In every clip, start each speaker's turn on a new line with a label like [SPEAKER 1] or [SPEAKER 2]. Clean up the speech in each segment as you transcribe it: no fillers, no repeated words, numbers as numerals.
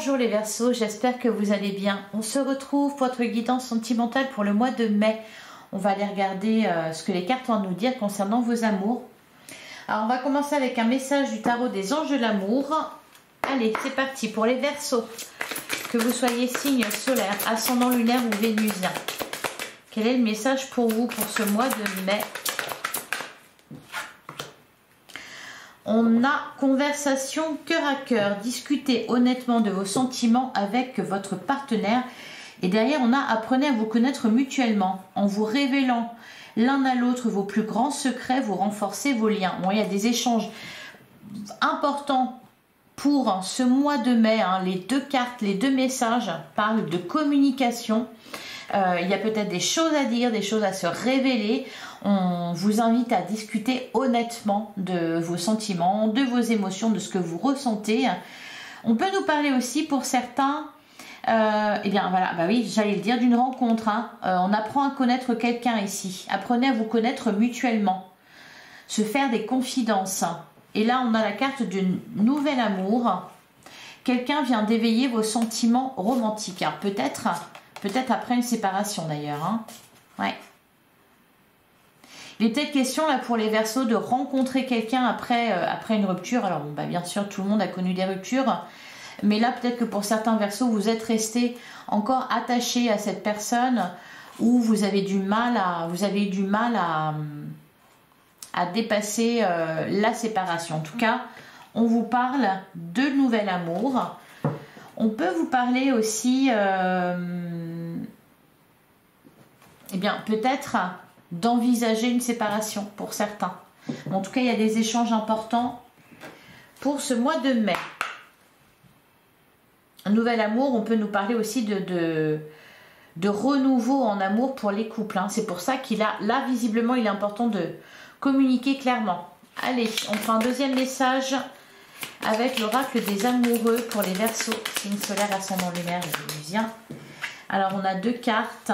[SPEAKER 1] Bonjour les Verseaux, j'espère que vous allez bien. On se retrouve pour votre guidance sentimentale pour le mois de mai. On va aller regarder ce que les cartes ont à nous dire concernant vos amours. Alors on va commencer avec un message du tarot des anges de l'amour. Allez, c'est parti pour les Verseaux. Que vous soyez signe solaire, ascendant lunaire ou vénusien. Quel est le message pour vous pour ce mois de mai? On a conversation cœur à cœur, discutez honnêtement de vos sentiments avec votre partenaire. Et derrière, on a apprenez à vous connaître mutuellement. En vous révélant l'un à l'autre vos plus grands secrets, vous renforcez vos liens. Bon, il y a des échanges importants pour ce mois de mai. Les deux cartes, les deux messages parlent de communication. Il y a peut-être des choses à dire, des choses à se révéler. On vous invite à discuter honnêtement de vos sentiments, de vos émotions, de ce que vous ressentez. On peut nous parler aussi pour certains, eh bien voilà, bah oui, j'allais le dire, d'une rencontre. On apprend à connaître quelqu'un ici. Apprenez à vous connaître mutuellement. Se faire des confidences. Et là, on a la carte du nouvel amour. Quelqu'un vient d'éveiller vos sentiments romantiques. Alors peut-être après une séparation d'ailleurs. Ouais. Il était question là pour les Verseaux de rencontrer quelqu'un après une rupture. Alors bon, bah, bien sûr, tout le monde a connu des ruptures. Mais là, peut-être que pour certains Verseaux, vous êtes restés encore attachés à cette personne ou vous avez eu du mal à dépasser la séparation. En tout cas, on vous parle de nouvel amour. On peut vous parler aussi, eh bien, peut-être d'envisager une séparation pour certains. En tout cas, il y a des échanges importants pour ce mois de mai. Un nouvel amour, on peut nous parler aussi de renouveau en amour pour les couples. C'est pour ça là, visiblement, il est important de communiquer clairement. Allez, on prend un deuxième message avec l'oracle des amoureux pour les Verseaux, signe solaire, ascendant lunaire et vénusien. Alors, on a deux cartes.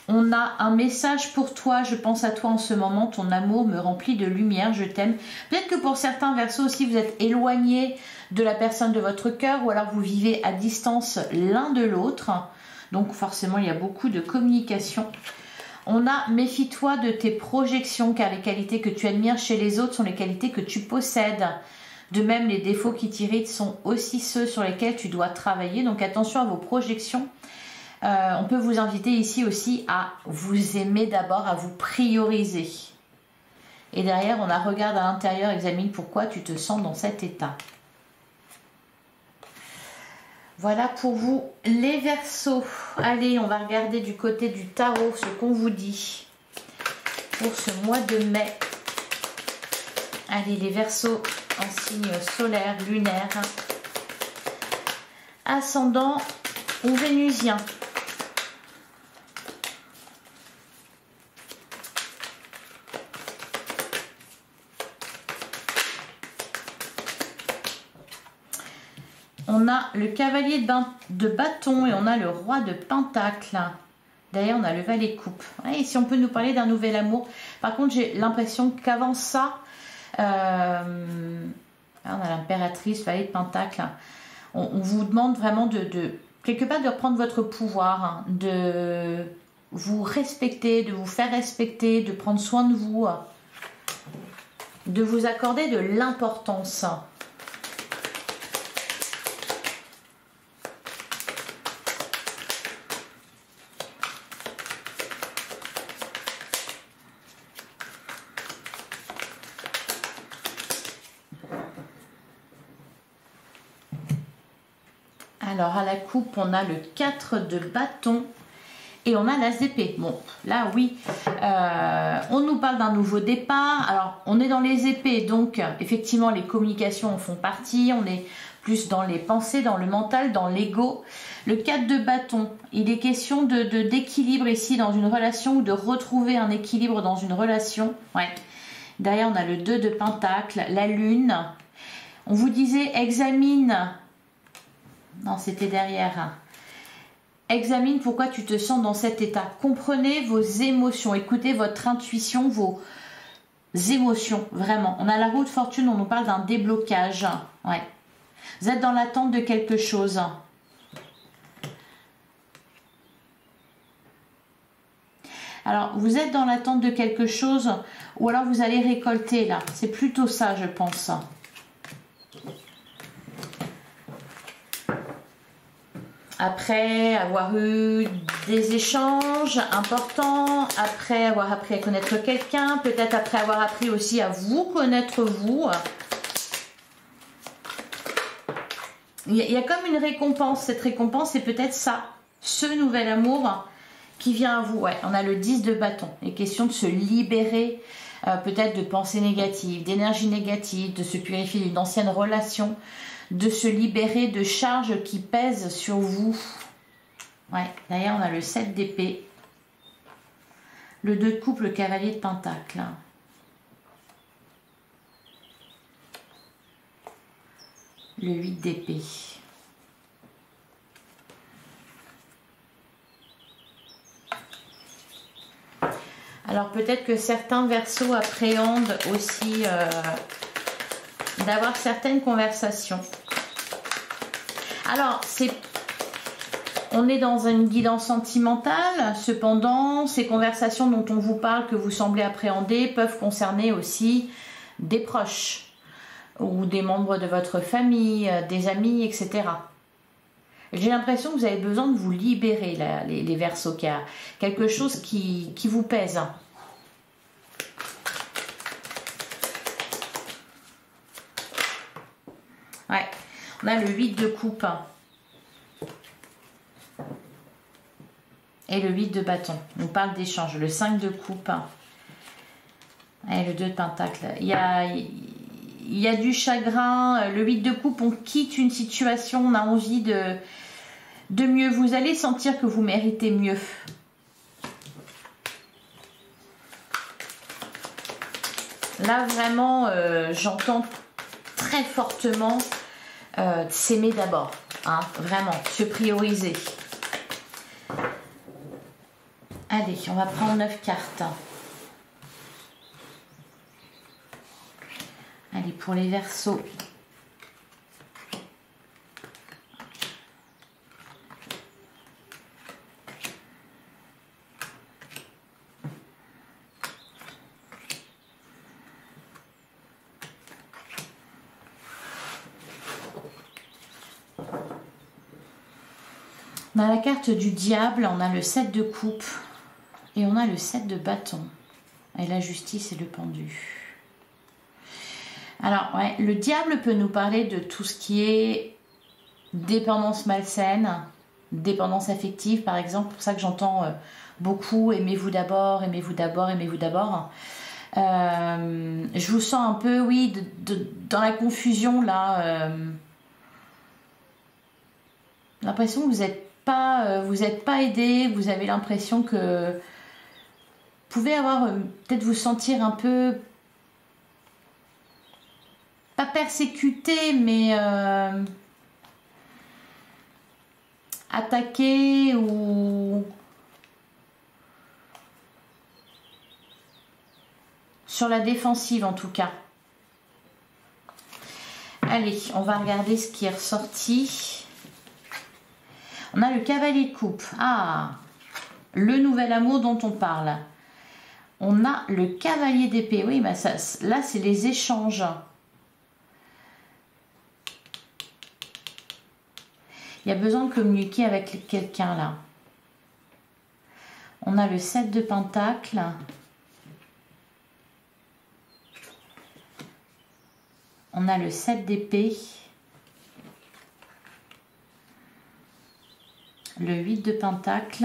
[SPEAKER 1] On a un message pour toi, je pense à toi en ce moment, ton amour me remplit de lumière, je t'aime. Peut-être que pour certains Verseaux aussi, vous êtes éloignés de la personne de votre cœur ou alors vous vivez à distance l'un de l'autre. Donc forcément, il y a beaucoup de communication. On a méfie-toi de tes projections car les qualités que tu admires chez les autres sont les qualités que tu possèdes. De même, les défauts qui t'irritent sont aussi ceux sur lesquels tu dois travailler. Donc attention à vos projections. On peut vous inviter ici aussi à vous aimer d'abord, à vous prioriser. Et derrière, on a regarde à l'intérieur, examine pourquoi tu te sens dans cet état. Voilà pour vous les Verseaux. Allez, on va regarder du côté du tarot ce qu'on vous dit pour ce mois de mai. Allez, les Verseaux en signe solaire, lunaire, ascendant ou vénusien. On a le cavalier de bâton et on a le roi de pentacle. D'ailleurs, on a le valet coupe. Et si on peut nous parler d'un nouvel amour. Par contre, j'ai l'impression qu'avant ça, on a l'impératrice, valet de pentacle. On vous demande vraiment quelque part de reprendre votre pouvoir, de vous respecter, de vous faire respecter, de prendre soin de vous, de vous accorder de l'importance. Alors, à la coupe, on a le 4 de bâton et on a l'as d'épée. Bon, là, oui, on nous parle d'un nouveau départ. Alors, on est dans les épées, donc, effectivement, les communications en font partie. On est plus dans les pensées, dans le mental, dans l'ego. Le 4 de bâton, il est question d'équilibre ici dans une relation ou de retrouver un équilibre dans une relation. Ouais. Derrière, on a le 2 de pentacle, la lune. On vous disait, examine... Non, c'était derrière. Examine pourquoi tu te sens dans cet état. Comprenez vos émotions. Écoutez votre intuition, vos émotions, vraiment. On a la roue de fortune, on nous parle d'un déblocage. Ouais. Vous êtes dans l'attente de quelque chose. Alors, vous êtes dans l'attente de quelque chose ou alors vous allez récolter là. C'est plutôt ça, je pense. Après avoir eu des échanges importants, après avoir appris à connaître quelqu'un, peut-être après avoir appris aussi à vous connaître vous. Il y a comme une récompense. Cette récompense, c'est peut-être ça, ce nouvel amour qui vient à vous. Ouais, on a le 10 de bâton. Il est question de se libérer peut-être de pensées négatives, d'énergie négative, de se purifier d'une ancienne relation, de se libérer de charges qui pèsent sur vous. Ouais, derrière on a le 7 d'épée, le 2 de coupe, le cavalier de pentacle. Le 8 d'épée. Alors peut-être que certains Verseaux appréhendent aussi d'avoir certaines conversations. Alors on est dans une guidance sentimentale, cependant ces conversations dont on vous parle, que vous semblez appréhender, peuvent concerner aussi des proches ou des membres de votre famille, des amis, etc. J'ai l'impression que vous avez besoin de vous libérer, là, les Verseaux, qu'il y a quelque chose qui vous pèse. Ouais, on a le 8 de coupe et le 8 de bâton. On parle d'échange. Le 5 de coupe et le 2 de pentacle. Il y a du chagrin. Le 8 de coupe, on quitte une situation, on a envie de mieux. Vous allez sentir que vous méritez mieux. Là, vraiment, j'entends très fortement s'aimer d'abord. Hein, vraiment, se prioriser. Allez, on va prendre 9 cartes. Allez, pour les Verseaux. On a la carte du diable, on a le 7 de coupe et on a le 7 de bâton. Et la justice et le pendu. Alors, ouais, le diable peut nous parler de tout ce qui est dépendance malsaine, dépendance affective, par exemple. C'est pour ça que j'entends beaucoup aimez-vous d'abord, aimez-vous d'abord, aimez-vous d'abord. Je vous sens un peu, oui, dans la confusion, là. L'impression que vous n'êtes pas aidé, vous avez l'impression que vous pouvez avoir, peut-être vous sentir un peu, pas persécuté, mais attaqué ou sur la défensive en tout cas. Allez, on va regarder ce qui est ressorti. On a le cavalier de coupe. Ah, le nouvel amour dont on parle. On a le cavalier d'épée. Oui, bah ça, là, c'est les échanges. Il y a besoin de communiquer avec quelqu'un, là. On a le 7 de pentacle. On a le 7 d'épée. Le 8 de pentacle.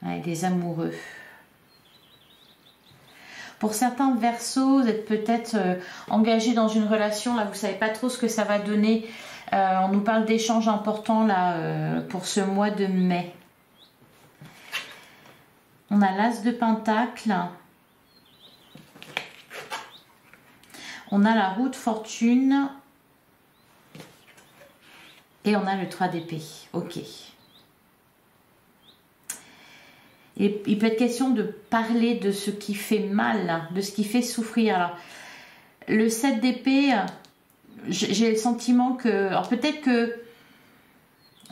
[SPEAKER 1] Ouais, des amoureux. Pour certains Verseaux, vous êtes peut-être engagés dans une relation, là vous ne savez pas trop ce que ça va donner. On nous parle d'échanges importants là pour ce mois de mai. On a l'As de pentacle. On a la roue de fortune. Et on a le 3 d'épée. Ok. Et il peut être question de parler de ce qui fait mal, de ce qui fait souffrir. Alors, le 7 d'épée, j'ai le sentiment que... Alors peut-être que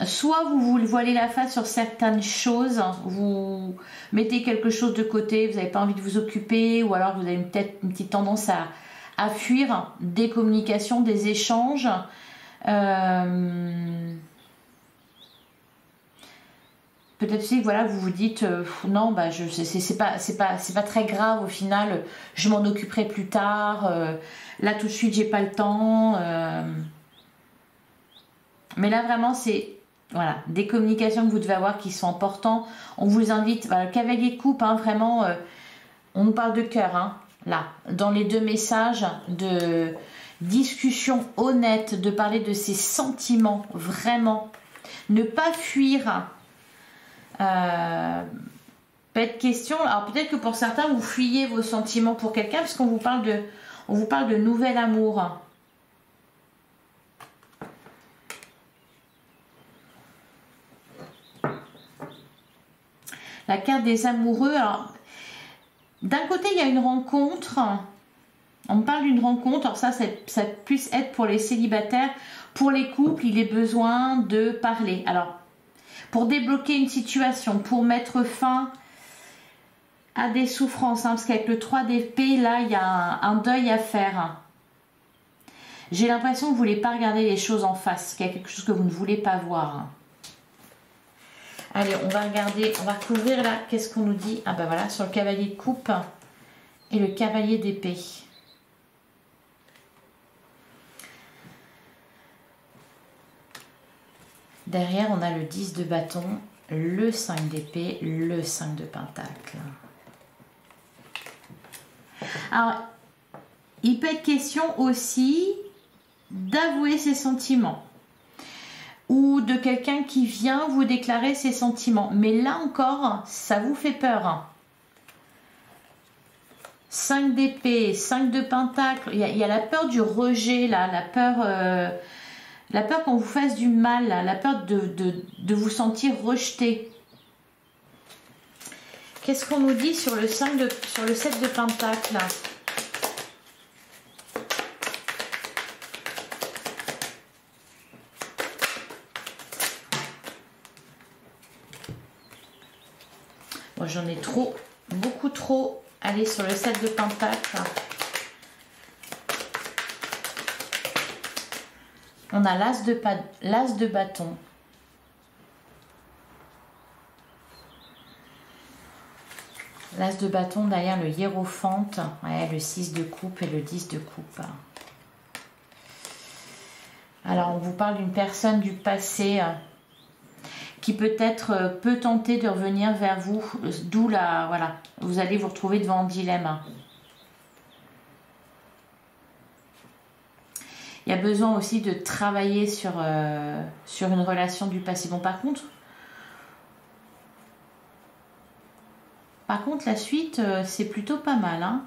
[SPEAKER 1] soit vous vous voilez la face sur certaines choses, vous mettez quelque chose de côté, vous n'avez pas envie de vous occuper, ou alors vous avez peut-être une petite tendance à fuir des communications, des échanges. Peut-être aussi, voilà, vous vous dites non, bah c'est pas très grave au final, je m'en occuperai plus tard. Là tout de suite, j'ai pas le temps. Mais là vraiment, c'est voilà des communications que vous devez avoir qui sont importantes. On vous invite, voilà, le cavalier de coupe, hein, vraiment, on nous parle de cœur, hein, là, dans les deux messages de discussion honnête, de parler de ses sentiments, vraiment, ne pas fuir. Pas de question. Alors peut-être que pour certains vous fuyez vos sentiments pour quelqu'un parce qu'on vous parle de nouvel amour. La carte des amoureux. Alors d'un côté il y a une rencontre. On me parle d'une rencontre. Alors ça puisse être pour les célibataires. Pour les couples il est besoin de parler. Alors pour débloquer une situation, pour mettre fin à des souffrances, hein, parce qu'avec le 3 d'épée, là, il y a un deuil à faire. J'ai l'impression que vous ne voulez pas regarder les choses en face, qu'il y a quelque chose que vous ne voulez pas voir. Allez, on va regarder, on va recouvrir là, qu'est-ce qu'on nous dit? Ah ben voilà, sur le cavalier de coupe et le cavalier d'épée. Derrière, on a le 10 de bâton, le 5 d'épée, le 5 de pentacle. Alors, il peut être question aussi d'avouer ses sentiments ou de quelqu'un qui vient vous déclarer ses sentiments. Mais là encore, ça vous fait peur. 5 d'épée, 5 de pentacle, il y a la peur du rejet, là, la peur qu'on vous fasse du mal, là, la peur de vous sentir rejeté. Qu'est-ce qu'on nous dit sur le 7 de pentacle là? Moi j'en ai trop, beaucoup trop. Allez, sur le 7 de pentacle. On a l'as de bâton. L'as de bâton derrière le hiérophante. Ouais, le 6 de coupe et le 10 de coupe. Alors, on vous parle d'une personne du passé qui peut-être peut tenter de revenir vers vous. D'où la... Voilà, vous allez vous retrouver devant un dilemme. Il y a besoin aussi de travailler sur une relation du passé. Bon, par contre, la suite, c'est plutôt pas mal. Hein.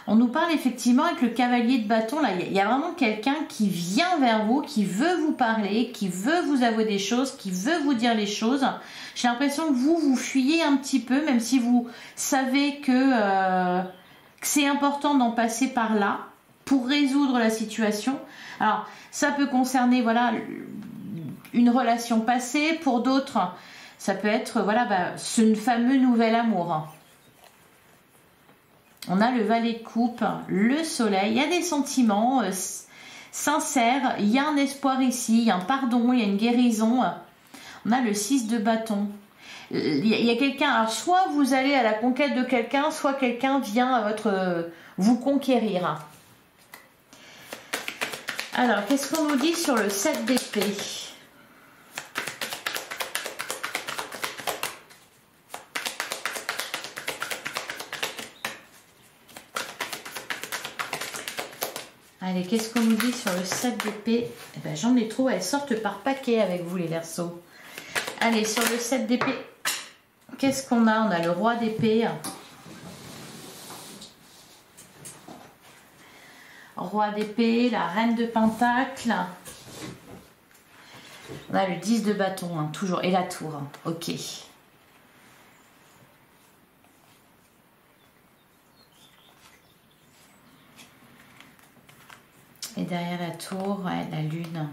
[SPEAKER 1] On nous parle effectivement avec le cavalier de bâton. Là, il y a vraiment quelqu'un qui vient vers vous, qui veut vous parler, qui veut vous avouer des choses, qui veut vous dire les choses. J'ai l'impression que vous fuyez un petit peu, même si vous savez que c'est important d'en passer par là pour résoudre la situation. Alors, ça peut concerner, voilà, une relation passée. Pour d'autres, ça peut être, voilà, ce fameux nouvel amour. On a le valet de coupe, le soleil. Il y a des sentiments sincères. Il y a un espoir ici, il y a un pardon, il y a une guérison. On a le 6 de bâton. Il y a quelqu'un, alors soit vous allez à la conquête de quelqu'un, soit quelqu'un vient à vous conquérir. Alors, qu'est-ce qu'on nous dit sur le 7 d'épée? Allez, qu'est-ce qu'on nous dit sur le 7 d'épée? Eh ben, j'en ai trop, elles sortent par paquet avec vous les Verseaux. Allez, sur le 7 d'épée, qu'est-ce qu'on a? On a le roi d'épée. Roi d'épée, la reine de pentacle. On a le 10 de bâton, hein, toujours. Et la tour, hein. Ok. Et derrière la tour, ouais, la lune.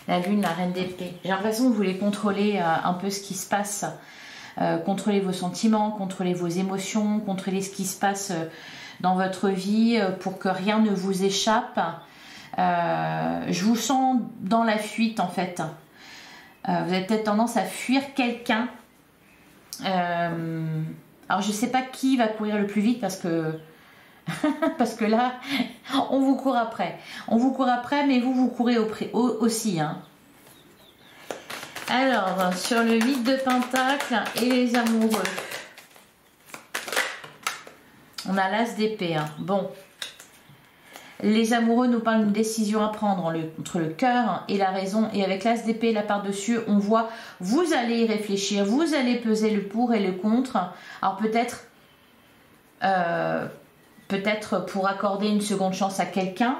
[SPEAKER 1] La lune, la reine d'épée. J'ai l'impression que vous voulez contrôler un peu ce qui se passe. Contrôler vos sentiments, contrôler vos émotions, contrôler ce qui se passe dans votre vie pour que rien ne vous échappe. Je vous sens dans la fuite en fait. Vous avez peut-être tendance à fuir quelqu'un. Alors je ne sais pas qui va courir le plus vite parce que parce que là on vous court après. On vous court après mais vous courez aussi. Hein. Alors sur le 8 de Pentacle et les amoureux. On a l'As d'épée. Hein. Bon. Les amoureux nous parlent d'une décision à prendre entre le cœur et la raison. Et avec l'As d'épée là par-dessus, on voit, vous allez y réfléchir, vous allez peser le pour et le contre. Alors peut-être pour accorder une seconde chance à quelqu'un.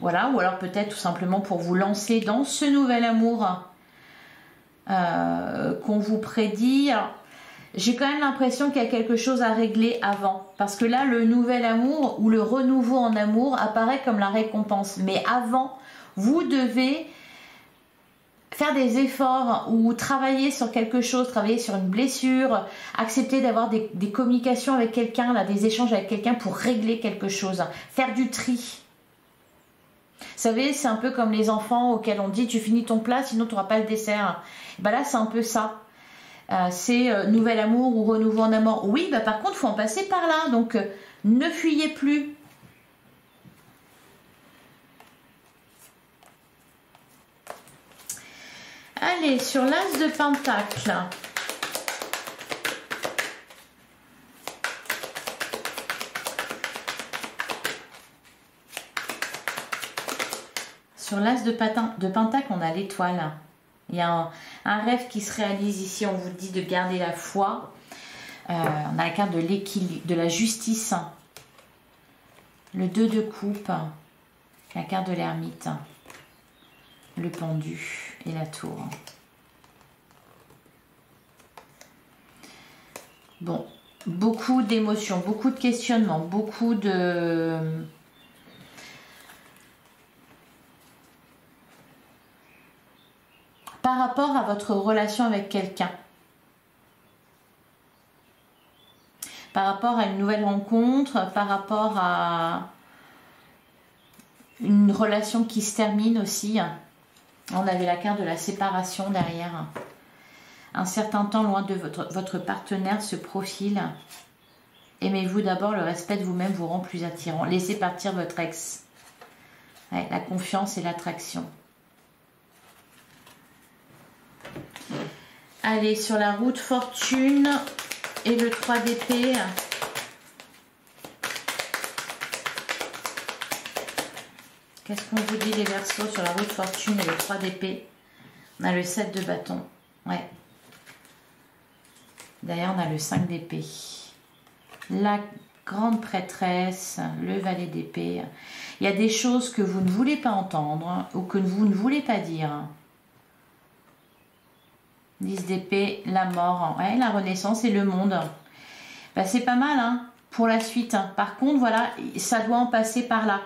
[SPEAKER 1] Voilà, ou alors peut-être tout simplement pour vous lancer dans ce nouvel amour qu'on vous prédit. Alors, j'ai quand même l'impression qu'il y a quelque chose à régler avant. Parce que là, le nouvel amour ou le renouveau en amour apparaît comme la récompense. Mais avant, vous devez faire des efforts ou travailler sur quelque chose, travailler sur une blessure, accepter d'avoir des communications avec quelqu'un, des échanges avec quelqu'un pour régler quelque chose. Faire du tri. Vous savez, c'est un peu comme les enfants auxquels on dit tu finis ton plat sinon tu n'auras pas le dessert. Et ben là, c'est un peu ça. C'est nouvel amour ou renouveau en amour. Oui, bah par contre, il faut en passer par là. Donc, ne fuyez plus. Allez, sur l'As de Pentacle. Sur l'As de Pentacle, on a l'étoile. Il y a un rêve qui se réalise ici. On vous dit de garder la foi. On a la carte de l'équilibre, de la justice. Le 2 de coupe. La carte de l'ermite. Le pendu et la tour. Bon, beaucoup d'émotions, beaucoup de questionnements, beaucoup de... Par rapport à votre relation avec quelqu'un. Par rapport à une nouvelle rencontre, par rapport à une relation qui se termine aussi. On avait la carte de la séparation derrière. Un certain temps loin de votre partenaire se profile. Aimez-vous d'abord, le respect de vous-même vous rend plus attirant. Laissez partir votre ex. Ouais, la confiance et l'attraction. Allez, sur la route fortune et le 3 d'épée. Qu'est-ce qu'on vous dit les Verseaux sur la route fortune et le 3 d'épée? On a le 7 de bâton. Ouais. D'ailleurs, on a le 5 d'épée. La grande prêtresse, le valet d'épée. Il y a des choses que vous ne voulez pas entendre ou que vous ne voulez pas dire. 10 d'épée, la mort, ouais, la renaissance et le monde. Ben, c'est pas mal hein, pour la suite. Par contre, voilà, ça doit en passer par là.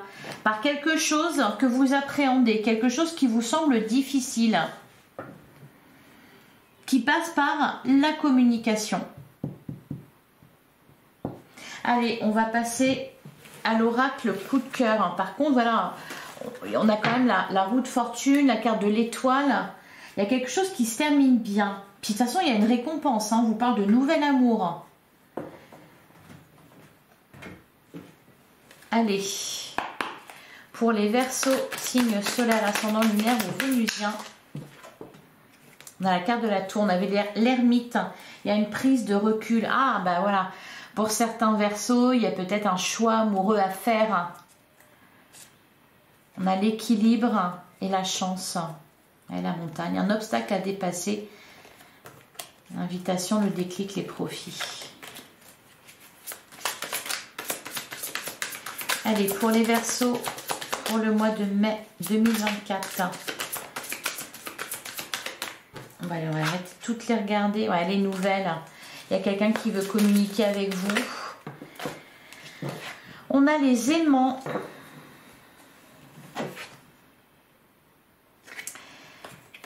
[SPEAKER 1] Par quelque chose que vous appréhendez, quelque chose qui vous semble difficile. Qui passe par la communication. Allez, on va passer à l'oracle coup de cœur. Par contre, voilà, on a quand même la roue de fortune, la carte de l'étoile. Il y a quelque chose qui se termine bien. Puis de toute façon, il y a une récompense. Hein. On vous parle de nouvel amour. Allez. Pour les Verseaux, signe solaire, ascendant lunaire ou vénusien. On a la carte de la tour. On avait l'ermite. Il y a une prise de recul. Ah, ben voilà. Pour certains Verseaux, il y a peut-être un choix amoureux à faire. On a l'équilibre et la chance. Et la montagne, un obstacle à dépasser, l'invitation, le déclic, les profits. Allez, pour les Verseaux, pour le mois de mai 2024. On va toutes les regarder. Ouais, les nouvelles. Il y a quelqu'un qui veut communiquer avec vous. On a les aimants.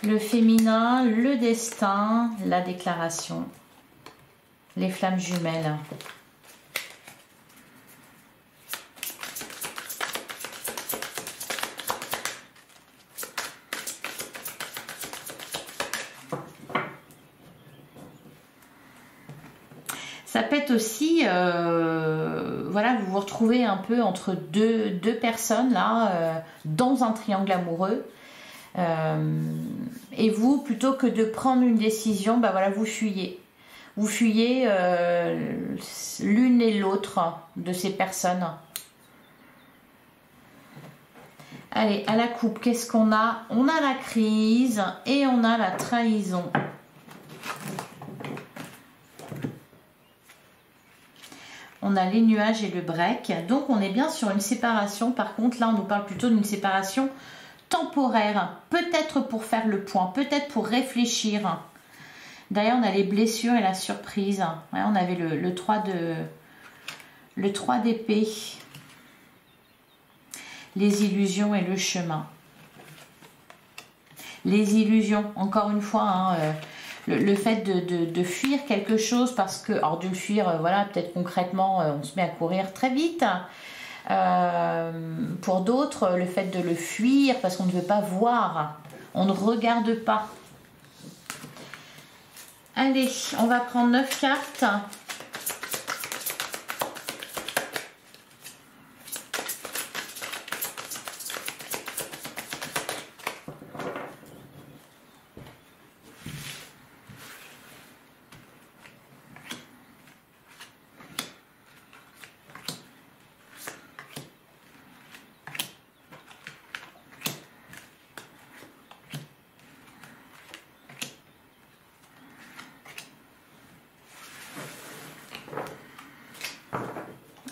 [SPEAKER 1] Le féminin, le destin, la déclaration, les flammes jumelles. Ça peut être aussi, voilà, vous vous retrouvez un peu entre deux personnes là, dans un triangle amoureux. Et vous, plutôt que de prendre une décision, bah voilà, vous fuyez. Vous fuyez l'une et l'autre de ces personnes. Allez, à la coupe, qu'est-ce qu'on a? On a la crise et on a la trahison. On a les nuages et le break. Donc, on est bien sur une séparation. Par contre, là, on nous parle plutôt d'une séparation temporaire. Peut-être pour faire le point, peut-être pour réfléchir. D'ailleurs, on a les blessures et la surprise. Ouais, on avait le 3 d'épée. Les illusions et le chemin. Les illusions, encore une fois, hein, le fait de fuir quelque chose parce que, alors de le fuir, voilà, peut-être concrètement, on se met à courir très vite. Pour d'autres, le fait de le fuir parce qu'on ne veut pas voir, on ne regarde pas. Allez, on va prendre 9 cartes.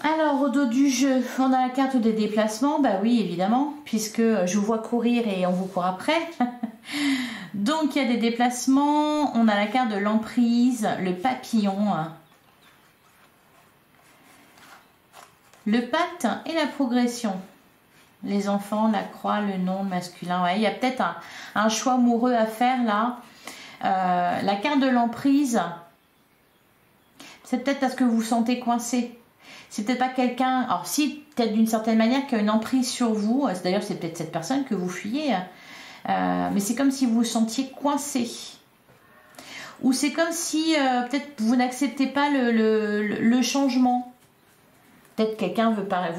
[SPEAKER 1] Alors, au dos du jeu, on a la carte des déplacements. Bah oui, évidemment, puisque je vous vois courir et on vous court après. Donc, il y a des déplacements. On a la carte de l'emprise, le papillon, le pacte et la progression. Les enfants, la croix, le nom, le masculin. Ouais, il y a peut-être un choix amoureux à faire là. La carte de l'emprise, c'est peut-être parce que vous vous sentez coincé. C'est peut-être pas quelqu'un, alors si, peut-être d'une certaine manière, qui a une emprise sur vous. D'ailleurs, c'est peut-être cette personne que vous fuyez. Mais c'est comme si vous vous sentiez coincé. Ou c'est comme si, peut-être, vous n'acceptez pas le changement. Peut-être quelqu'un veut parler,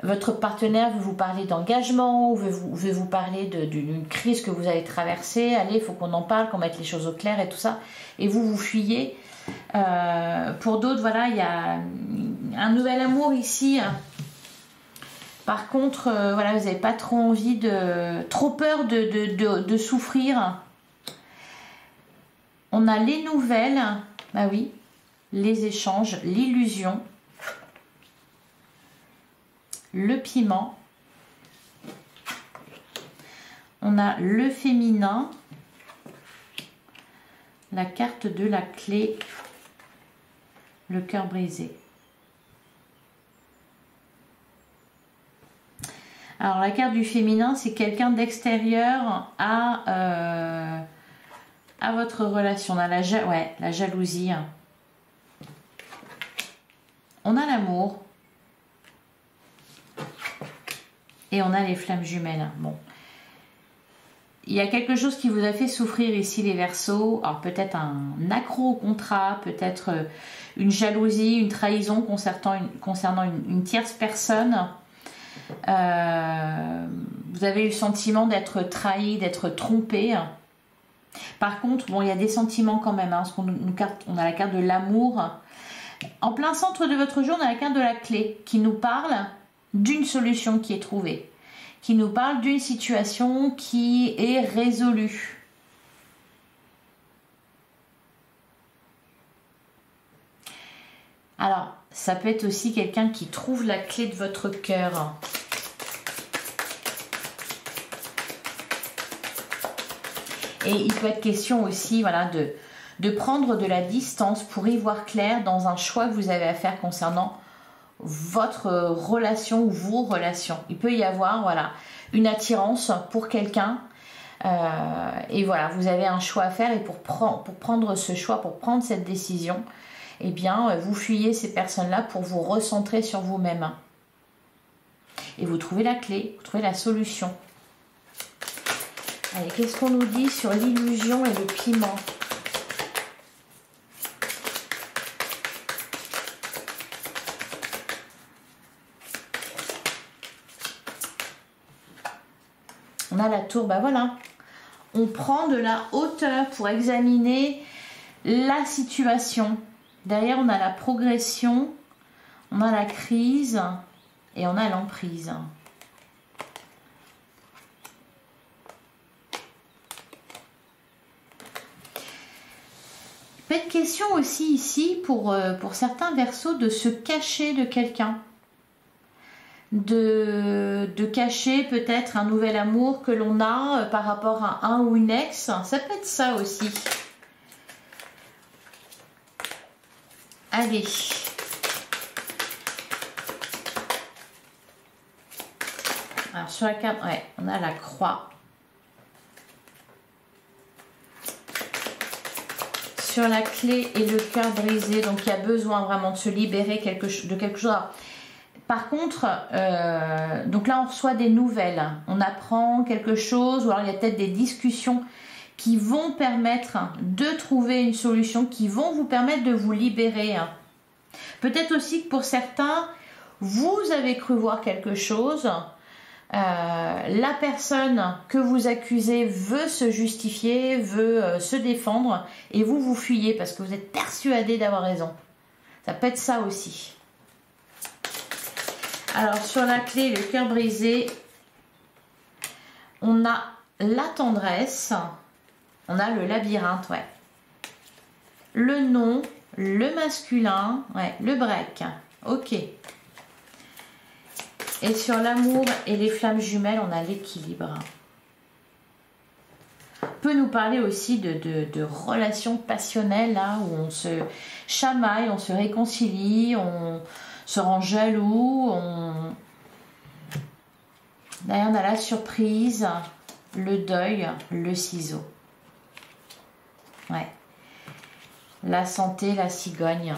[SPEAKER 1] votre partenaire veut vous parler d'engagement, ou veut vous parler d'une crise que vous avez traversée. Allez, il faut qu'on en parle, qu'on mette les choses au clair et tout ça. Et vous fuyez. Pour d'autres, voilà, il y a un nouvel amour ici. Par contre, voilà, vous n'avez pas trop envie trop peur de souffrir. On a les nouvelles, bah oui, les échanges, l'illusion, le piment. On a le féminin, la carte de la clé, le cœur brisé. Alors la carte du féminin, c'est quelqu'un d'extérieur à votre relation. On a la jalousie. On a l'amour. Et on a les flammes jumelles. Bon. Il y a quelque chose qui vous a fait souffrir ici, les Verseaux. Alors peut-être un accro au contrat, peut-être une jalousie, une trahison concernant une tierce personne. Vous avez eu le sentiment d'être trahi, d'être trompé. Par contre, bon, il y a des sentiments quand même. Hein, parce on a la carte de l'amour. En plein centre de votre jeu, on a la carte de la clé qui nous parle d'une solution qui est trouvée, qui nous parle d'une situation qui est résolue. Alors, ça peut être aussi quelqu'un qui trouve la clé de votre cœur. Et il peut être question aussi, voilà, de prendre de la distance pour y voir clair dans un choix que vous avez à faire concernant votre relation ou vos relations. Il peut y avoir, voilà, une attirance pour quelqu'un, Et voilà, vous avez un choix à faire et pour prendre ce choix, pour prendre cette décision, eh bien, vous fuyez ces personnes-là pour vous recentrer sur vous-même. Et vous trouvez la clé, vous trouvez la solution. Allez, qu'est-ce qu'on nous dit sur l'illusion et le piment? On a la tour, ben voilà. On prend de la hauteur pour examiner la situation. Derrière, on a la progression, on a la crise et on a l'emprise. Pas de question aussi ici pour certains Verseaux de se cacher de quelqu'un. De cacher peut-être un nouvel amour que l'on a par rapport à un ou une ex. Ça peut être ça aussi. Allez. Alors sur la carte, ouais, on a la croix. Sur la clé et le cœur brisé, donc il y a besoin vraiment de se libérer de quelque chose. Alors, par contre, donc là on reçoit des nouvelles, on apprend quelque chose, ou alors il y a peut-être des discussions qui vont permettre de trouver une solution, qui vont vous permettre de vous libérer. Peut-être aussi que pour certains, vous avez cru voir quelque chose, la personne que vous accusez veut se justifier, veut se défendre, et vous fuyez parce que vous êtes persuadé d'avoir raison. Ça peut être ça aussi. Alors sur la clé, le cœur brisé, on a la tendresse, on a le labyrinthe, ouais. Le non, le masculin, ouais, le break, ok. Et sur l'amour et les flammes jumelles, on a l'équilibre. On peut nous parler aussi de relations passionnelles, là, où on se chamaille, on se réconcilie, on se rend jaloux. D'ailleurs, on a la surprise, le deuil, le ciseau. Ouais. La santé, la cigogne.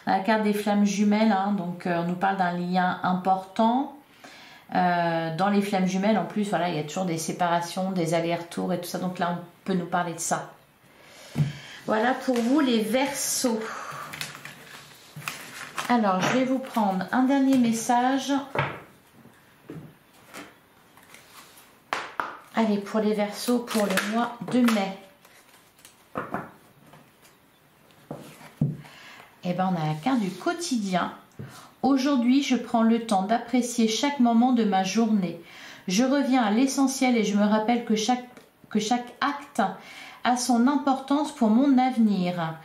[SPEAKER 1] On a la carte des flammes jumelles, hein, donc on nous parle d'un lien important. Dans les flammes jumelles, en plus, voilà, il y a toujours des séparations, des allers-retours et tout ça. Donc là, on peut nous parler de ça. Voilà pour vous les Verseaux. Alors, je vais vous prendre un dernier message. Allez, pour les Verseaux, pour le mois de mai. Eh bien, on a la carte du quotidien. Aujourd'hui, je prends le temps d'apprécier chaque moment de ma journée. Je reviens à l'essentiel et je me rappelle que chaque acte a son importance pour mon avenir.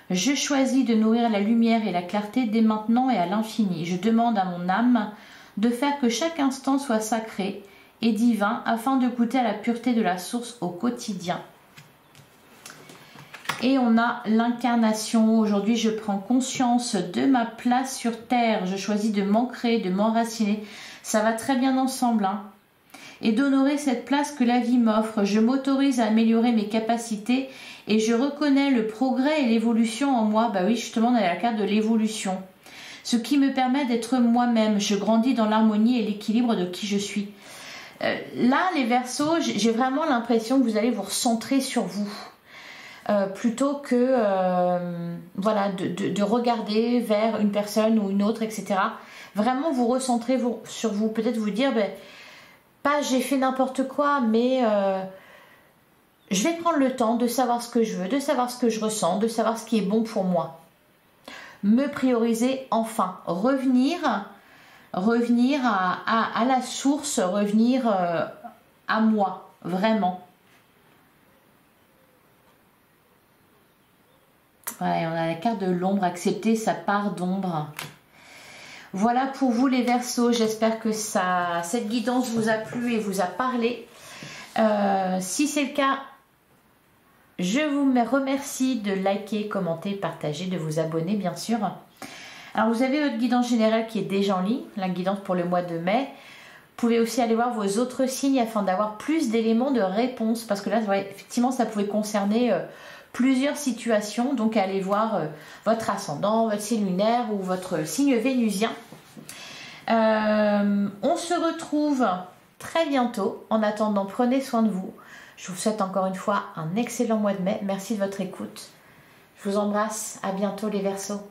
[SPEAKER 1] Je choisis de nourrir la lumière et la clarté dès maintenant et à l'infini. Je demande à mon âme de faire que chaque instant soit sacré et divin afin de goûter à la pureté de la source au quotidien. Et on a l'incarnation. Aujourd'hui, je prends conscience de ma place sur terre. Je choisis de m'ancrer, de m'enraciner. Ça va très bien ensemble, hein. Et d'honorer cette place que la vie m'offre. Je m'autorise à améliorer mes capacités et je reconnais le progrès et l'évolution en moi. Bah oui, justement, on a la carte de l'évolution. Ce qui me permet d'être moi-même. Je grandis dans l'harmonie et l'équilibre de qui je suis. Là, les Verseaux, j'ai vraiment l'impression que vous allez vous recentrer sur vous. Plutôt que voilà, de regarder vers une personne ou une autre, etc. Vraiment vous recentrer sur vous. Peut-être vous dire, ben, pas j'ai fait n'importe quoi, mais je vais prendre le temps de savoir ce que je veux, de savoir ce que je ressens, de savoir ce qui est bon pour moi. Me prioriser enfin. Revenir à la source, revenir à moi, vraiment. Ouais, on a la carte de l'ombre, accepter sa part d'ombre. Voilà pour vous les Verseaux, j'espère que cette guidance vous a plu et vous a parlé. Si c'est le cas, je vous remercie de liker, commenter, partager, de vous abonner bien sûr. Alors vous avez votre guidance générale qui est déjà en ligne, la guidance pour le mois de mai. pouvez aussi aller voir vos autres signes afin d'avoir plus d'éléments de réponse. Parce que là, ouais, effectivement, ça pouvait concerner plusieurs situations. Donc, allez voir votre ascendant, votre signe lunaire ou votre signe vénusien. On se retrouve très bientôt. En attendant, prenez soin de vous. Je vous souhaite encore une fois un excellent mois de mai. Merci de votre écoute. Je vous embrasse. À bientôt les Verseaux.